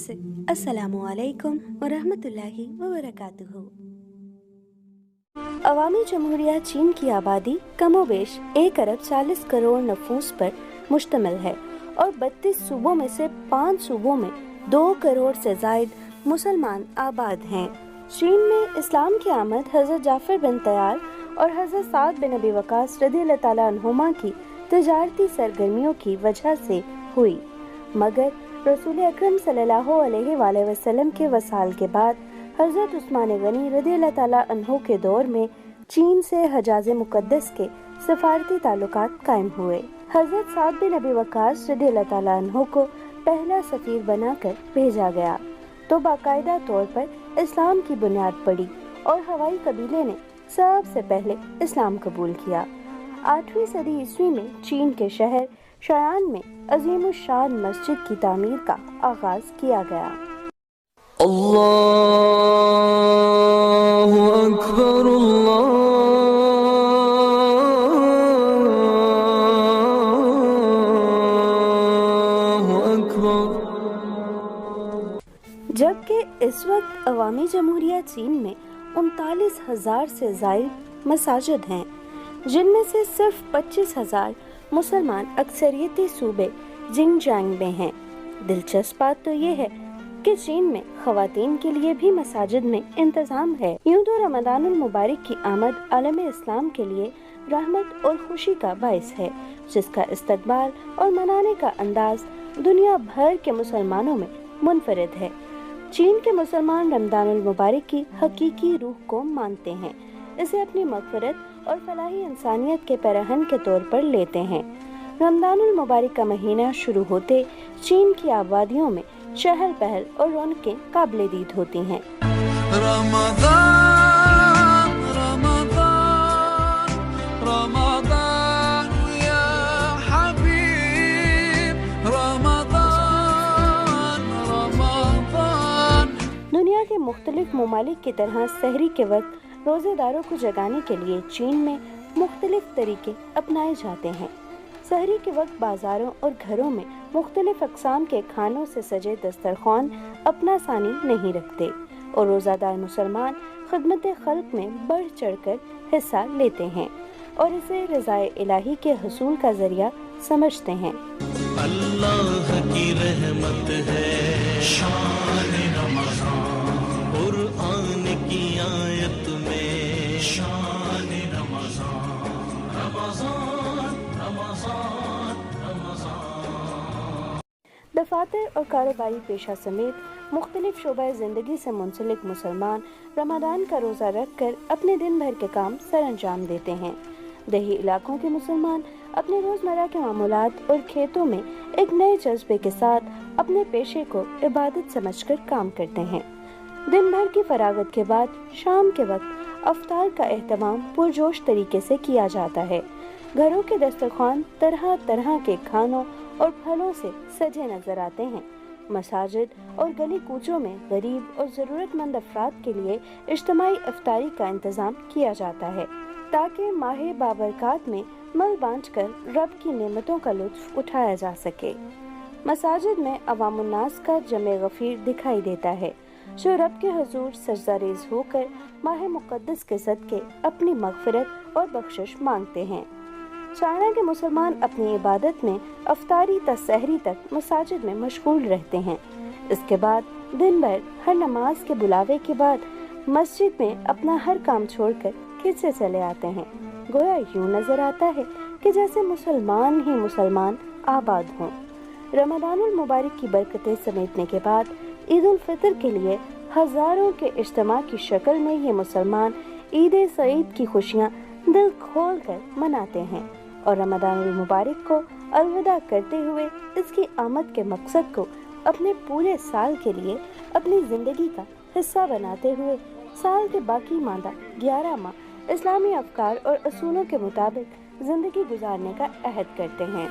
से अस्सलामु अलैकुम व रहमतुल्लाहि व बरकातुहू। अवामी जमहूरिया चीन की आबादी कमोबेश 1 अरब 40 करोड़ नफूस पर मुश्तमिल है और 32 सूबों में से 5 सूबों में 2 करोड़ से जायद मुसलमान आबाद हैं। चीन में इस्लाम की आमद हज़रत जाफर बिन तैयार और हज़रत साद बिन अबी वक़ास रज़ियल्लाहु तआला अन्हुमा की तिजारती सरगर्मियों की वजह से हुई, मगर रसूल अकरम सल्लल्लाहु अलैहि वसल्लम के वसाल के बाद हज़रत उस्मान गनी रज़ियल्लाहु तआला अन्हु के दौर में चीन से हजाज़ मुक़द्दस के सफारती ताल्लुकात कायम हुए। हज़रत साद बिन अबी वक़ास रज़ियल्लाहु तआला अन्हु को पहला सफ़ीर बनाकर भेजा गया तो बाकायदा तौर पर इस्लाम की बुनियाद पड़ी और हवाई कबीले ने सबसे पहले इस्लाम कबूल किया। 8वीं सदी ईस्वी में चीन के शहर शायान में अजीम शान मस्जिद की तामीर का आगाज किया गया। अल्लाहु अकबर अल्लाहु अकबर। जबकि इस वक्त अवामी जमहूरिया चीन में 39,000 से ज़ायद मसाजिद हैं, जिनमें से सिर्फ 25,000 मुसलमान अक्सरियती सूबे जिनजियांग में हैं। दिलचस्प बात तो ये है कि चीन में ख़वातीन के लिए भी मसाजिद में इंतज़ाम है। यूं तो रमज़ानुल मुबारक की आमद आलम इस्लाम के लिए रहमत और खुशी का बाइस है, जिसका इस्तकबाल और मनाने का अंदाज दुनिया भर के मुसलमानों में मुनफरिद है। चीन के मुसलमान रमज़ानुल मुबारक की हकीकी रूह को मानते हैं, इसे अपनी मग़फ़िरत और फलाही इंसानियत के पैरहन के तौर पर लेते हैं। रमज़ानुल मुबारक का महीना शुरू होते चीन की आबादियों में चहल पहल और रौनकें काबिले दीद होती हैं। दुनिया के मुख्तलिफ ममालिक की तरह सहरी के वक्त रोज़ेदारों को जगाने के लिए चीन में मुख्तलिफ तरीके अपनाए जाते हैं। सहरी के वक्त बाज़ारों और घरों में मुख्तलिफ अक़साम के खानों से सजे दस्तरखान अपना सानी नहीं रखते और रोज़ादार मुसलमान खिदमत खल्क में बढ़ चढ़कर हिस्सा लेते हैं और इसे रज़ाए इलाही के हसूल का ज़रिया समझते हैं। अल्लाह की रहमत है शान रमज़ान, कुरान की आयत में शान रमज़ान, रमज़ान रमज़ान रमज़ान। दफातर और कारोबारी पेशा समेत मुख्तलिफ शोबा ज़िंदगी से मुंसलिक मुसलमान रमज़ान का रोज़ा रख कर अपने दिन भर के काम सर अंजाम देते हैं। देही इलाकों के मुसलमान अपने रोज़मर्रा के मामूलात और खेतों में एक नए जज्बे के साथ अपने पेशे को इबादत समझकर काम करते हैं। दिन भर की फरागत के बाद शाम के वक्त अफ्तार का एहतमाम पुरजोश तरीके से किया जाता है। घरों के दस्तरखान तरह तरह के खानों और फलों से सजे नजर आते हैं। मसाजिद और गली कूचों में गरीब और ज़रूरतमंद अफराद के लिए इज्तिमाई इफ्तारी का इंतज़ाम किया जाता है ताकि माह बाबरकात में मल बांट कर रब की नेमतों का लुत्फ उठाया जा सके। मसाजिद में अवामुन्नास का जमे गफीर दिखाई देता है, जो रब के हुजूर सजदारेज होकर माह मुक़द्दस के सदके अपनी मग़फ़िरत और बख्शिश मांगते हैं। चाइना के मुसलमान अपनी इबादत में अफ्तारी तसहरी तक मसाजिद में मशगूल रहते हैं। इसके बाद दिन भर हर नमाज के बुलावे के बाद मस्जिद में अपना हर काम छोड़कर खिंच से चले आते हैं। गोया यूं नजर आता है कि जैसे मुसलमान ही मुसलमान आबाद हों। रमज़ानुल मुबारक की बरकतें समेटने के बाद ईद उल फितर के लिए हजारों के इज्तिमा की शक्ल में ये मुसलमान ईद सईद की खुशियाँ दिल खोल कर मनाते हैं और रमज़ानुल मुबारक को अलविदा करते हुए इसकी आमद के मकसद को अपने पूरे साल के लिए अपनी ज़िंदगी का हिस्सा बनाते हुए साल के बाकी मादा 11 माह इस्लामी अफकार और असूलों के मुताबिक ज़िंदगी गुजारने का अहद करते हैं।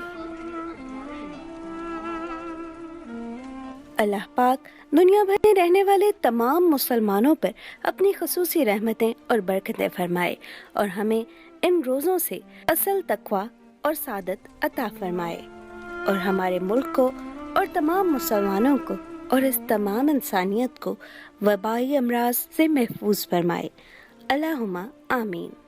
अल्लाह पाक दुनिया भर में रहने वाले तमाम मुसलमानों पर अपनी ख़ुसूसी रहमतें और बरकतें फरमाए और हमें इन रोज़ों से असल तकवा और सादत अता फरमाए और हमारे मुल्क को और तमाम मुसलमानों को اور اس تمام انسانیت کو وبائی امراض سے محفوظ فرمائے۔ اللہم آمین۔